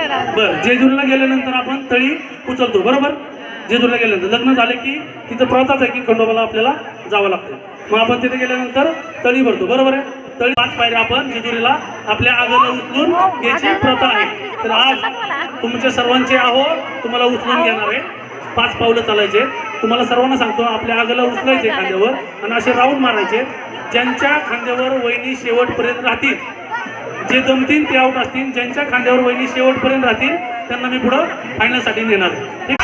बरं, जेजुरीला गेल्यानंतर आपण तळी उचलतो बरोबर. जेजुरीला गेल्यानंतर लग्न झाले की तिथं प्रथाच आहे की खंडोबाला आपल्याला जावं लागतं. मग आपण तिथे गेल्यानंतर तळी भरतो बरोबर आहे. तळी 5 पायऱ्या आपण जेजुरीला आपल्या आगला उचलून घ्यायची प्रथा आहे. तर आज तुमच्या सर्वांचे आहो तुम्हाला उचलून घेणार आहे. 5 पावलं चालायचे. तुम्हाला सर्वांना सांगतो आपल्या आगला उचलायचे खांद्यावर आणि असे राऊंड मारायचे. ज्यांच्या खांद्यावर वहिनी शेवटपर्यंत राहतील, जे जमतील ते आउट असतील. ज्यांच्या खांद्यावर वहिनी शेवटपर्यंत राहतील त्यांना मी पुढं फायनलसाठी नेणार. ठीक.